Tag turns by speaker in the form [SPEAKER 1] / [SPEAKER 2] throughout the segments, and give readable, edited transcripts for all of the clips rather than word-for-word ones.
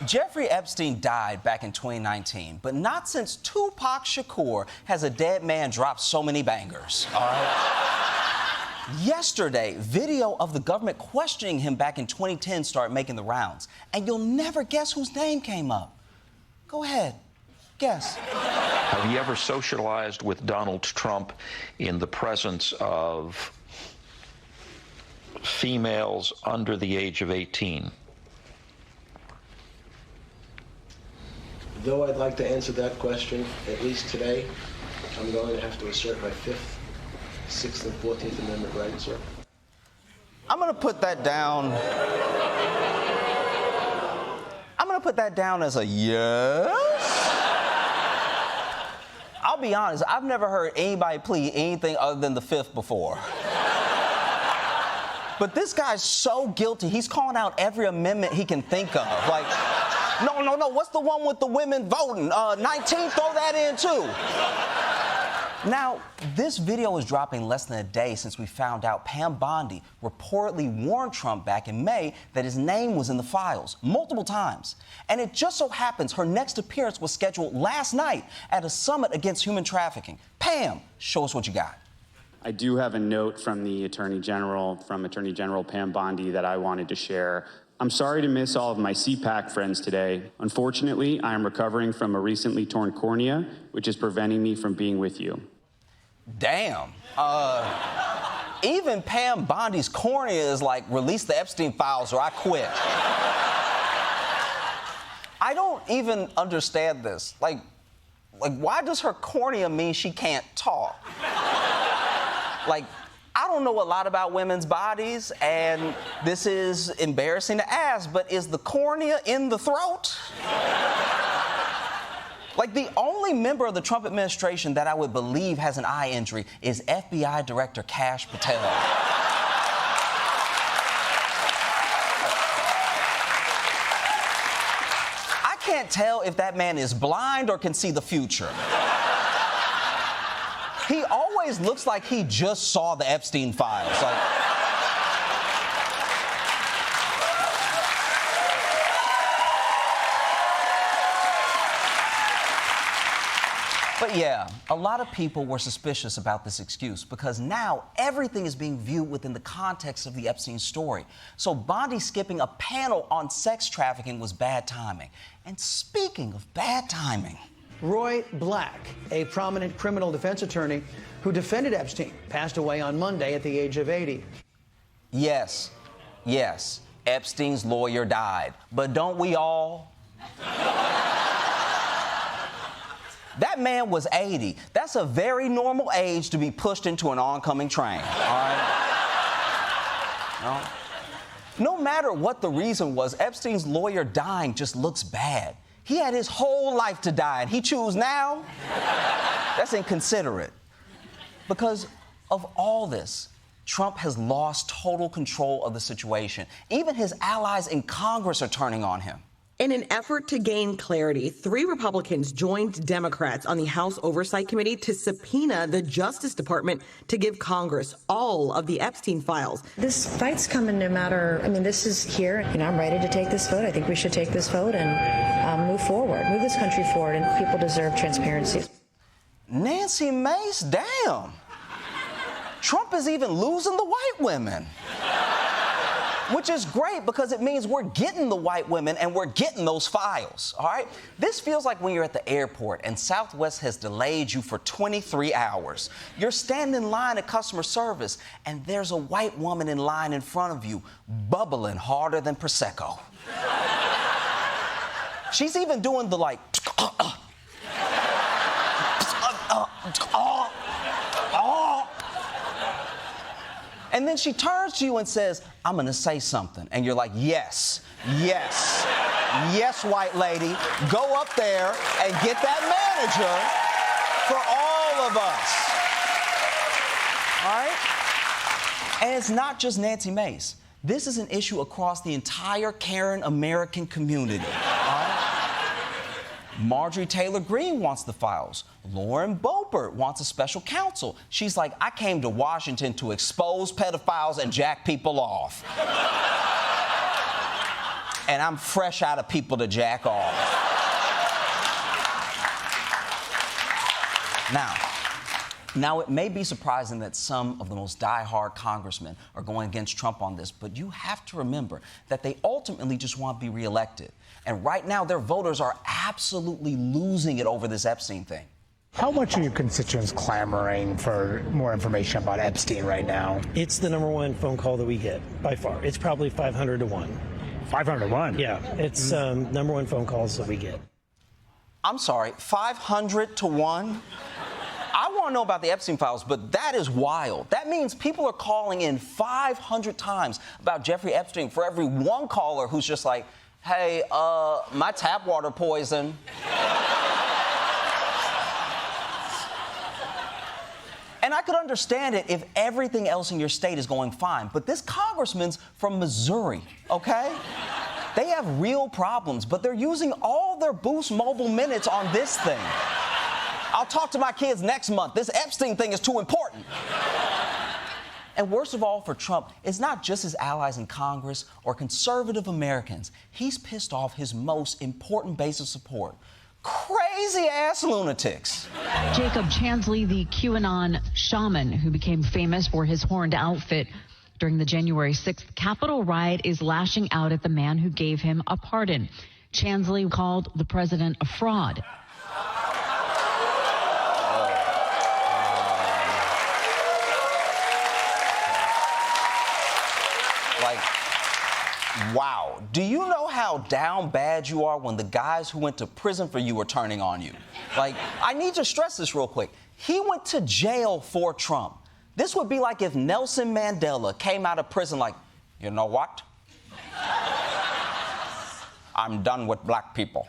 [SPEAKER 1] Jeffrey Epstein died back in 2019, but not since Tupac Shakur has a dead man dropped so many bangers, all right? Yesterday, video of the government questioning him back in 2010 started making the rounds, and you'll never guess whose name came up. Go ahead, guess.
[SPEAKER 2] Have you ever socialized with Donald Trump in the presence of females under the age of 18?
[SPEAKER 3] Though I'd like to answer that question, at least today, I'm going to have to assert my 5th, 6th, and 14th Amendment rights, sir.
[SPEAKER 1] I'm gonna put that down. I'm gonna put that down as a yes. I'll be honest, I've never heard anybody plead anything other than the 5th before. But this guy's so guilty, he's calling out every amendment he can think of. Like, no, what's the one with the women voting? 19, throw that in too. Now, this video is dropping less than a day since we found out Pam Bondi reportedly warned Trump back in May that his name was in the files multiple times. And it just so happens her next appearance was scheduled last night at a summit against human trafficking. Pam, show us what you got.
[SPEAKER 4] I do have a note from the Attorney General, Pam Bondi, that I wanted to share. I'm sorry to miss all of my CPAC friends today. Unfortunately, I am recovering from a recently torn cornea, which is preventing me from being with you.
[SPEAKER 1] Damn. Even Pam Bondi's cornea is like, release the Epstein files or I quit. I don't even understand this. Like, why does her cornea mean she can't talk? Like, I don't know a lot about women's bodies, and this is embarrassing to ask, but is the cornea in the throat? Like, the only member of the Trump administration that I would believe has an eye injury is FBI Director Kash Patel. I can't tell if that man is blind or can see the future. He always looks like he just saw the Epstein files. Like, but yeah, a lot of people were suspicious about this excuse because now everything is being viewed within the context of the Epstein story. So Bondi skipping a panel on sex trafficking was bad timing. And speaking of bad timing,
[SPEAKER 5] Roy Black, a prominent criminal defense attorney who defended Epstein, passed away on Monday at the age of 80.
[SPEAKER 1] Yes, Epstein's lawyer died. But don't we all? That man was 80. That's a very normal age to be pushed into an oncoming train, all right? No matter what the reason was, Epstein's lawyer dying just looks bad. He had his whole life to die, and he choose now? That's inconsiderate. Because of all this, Trump has lost total control of the situation. Even his allies in Congress are turning on him.
[SPEAKER 6] In an effort to gain clarity, 3 Republicans joined Democrats on the House Oversight Committee to subpoena the Justice Department to give Congress all of the Epstein files.
[SPEAKER 7] This fight's coming no matter, this is here. I'm ready to take this vote. I think we should take this vote and move forward, move this country forward, and people deserve transparency.
[SPEAKER 1] Nancy Mace, damn. Trump is even losing the white women. Which is great because it means we're getting the white women and we're getting those files, all right? This feels like when you're at the airport and Southwest has delayed you for 23 hours. You're standing in line at customer service and there's a white woman in line in front of you, bubbling harder than Prosecco. She's even doing the like, and then she turns to you and says, I'm gonna say something. And you're like, yes, white lady, go up there and get that manager for all of us. All right? And it's not just Nancy Mace. This is an issue across the entire Karen American community. All right? Marjorie Taylor Greene wants the files. Lauren Boebert wants a special counsel. She's like, I came to Washington to expose pedophiles and jack people off. and I'm fresh out of people to jack off. Now, it may be surprising that some of the most die-hard congressmen are going against Trump on this, but you have to remember that they ultimately just want to be reelected. And right now, their voters are absolutely losing it over this Epstein thing.
[SPEAKER 8] How much are your constituents clamoring for more information about Epstein right now?
[SPEAKER 9] It's the #1 phone call that we get, by far. It's probably 500 to 1.
[SPEAKER 8] 500 to 1?
[SPEAKER 9] Yeah, it's #1 phone calls that we get.
[SPEAKER 1] I'm sorry, 500 to 1? I want to know about the Epstein files, but that is wild. That means people are calling in 500 times about Jeffrey Epstein for every one caller who's just like, hey, my tap water poison. And I could understand it if everything else in your state is going fine, but this congressman's from Missouri, okay? They have real problems, but they're using all their Boost Mobile minutes on this thing. I'll talk to my kids next month. This Epstein thing is too important. And worst of all for Trump, it's not just his allies in Congress or conservative Americans. He's pissed off his most important base of support. Crazy-ass lunatics.
[SPEAKER 10] Jacob Chanley, the QAnon Shaman who became famous for his horned outfit during the January 6th Capitol riot, is lashing out at the man who gave him a pardon. Chanley called the president a fraud.
[SPEAKER 1] Wow. Do you know how down bad you are when the guys who went to prison for you are turning on you? Like, I need to stress this real quick. He went to jail for Trump. This would be like if Nelson Mandela came out of prison like, you know what? I'm done with black people.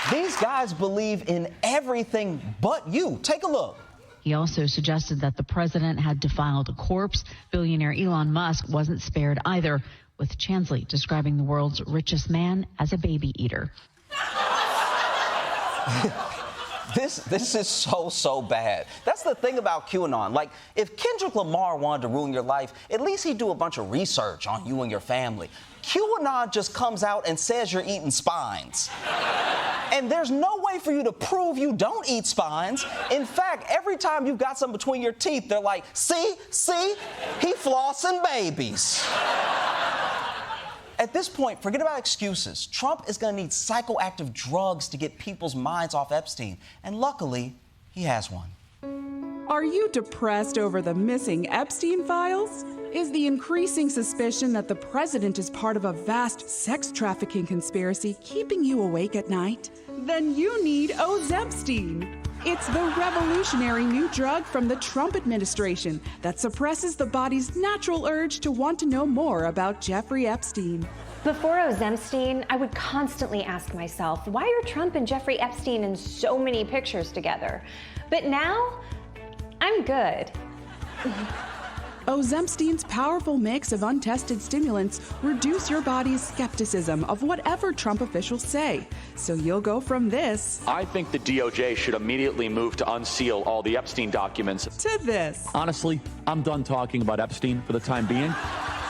[SPEAKER 1] These guys believe in everything but you. Take a look.
[SPEAKER 10] He also suggested that the president had defiled a corpse. Billionaire Elon Musk wasn't spared either, with Chanley describing the world's richest man as a baby eater.
[SPEAKER 1] This is so bad. That's the thing about QAnon. Like, if Kendrick Lamar wanted to ruin your life, at least he'd do a bunch of research on you and your family. QAnon just comes out and says you're eating spines. And there's no way for you to prove you don't eat spines. In fact, every time you've got some between your teeth, they're like, see, he flossing babies. At this point, forget about excuses. Trump is going to need psychoactive drugs to get people's minds off Epstein. And luckily, he has one.
[SPEAKER 11] Are you depressed over the missing Epstein files? Is the increasing suspicion that the president is part of a vast sex trafficking conspiracy keeping you awake at night? Then you need Ozempic. It's the revolutionary new drug from the Trump administration that suppresses the body's natural urge to want to know more about Jeffrey Epstein.
[SPEAKER 12] Before Ozempic, I would constantly ask myself, why are Trump and Jeffrey Epstein in so many pictures together? But now, I'm good.
[SPEAKER 11] Ozempic's powerful mix of untested stimulants reduce your body's skepticism of whatever Trump officials say. So you'll go from this...
[SPEAKER 13] I think the DOJ should immediately move to unseal all the Epstein documents.
[SPEAKER 11] ...to this.
[SPEAKER 14] Honestly, I'm done talking about Epstein for the time being.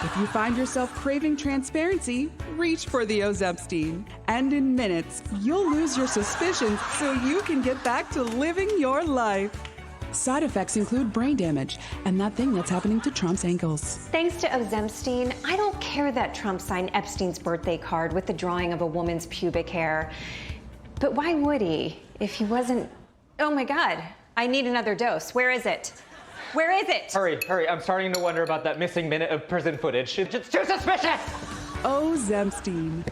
[SPEAKER 11] If you find yourself craving transparency, reach for the Ozempic. And in minutes, you'll lose your suspicions so you can get back to living your life. Side effects include brain damage and that thing that's happening to Trump's ankles.
[SPEAKER 12] Thanks to Ozempic, I don't care that Trump signed Epstein's birthday card with the drawing of a woman's pubic hair. But why would he if he wasn't... Oh my God, I need another dose. Where is it? Where is it?
[SPEAKER 15] Hurry, I'm starting to wonder about that missing minute of prison footage. It's too suspicious!
[SPEAKER 11] Ozempic.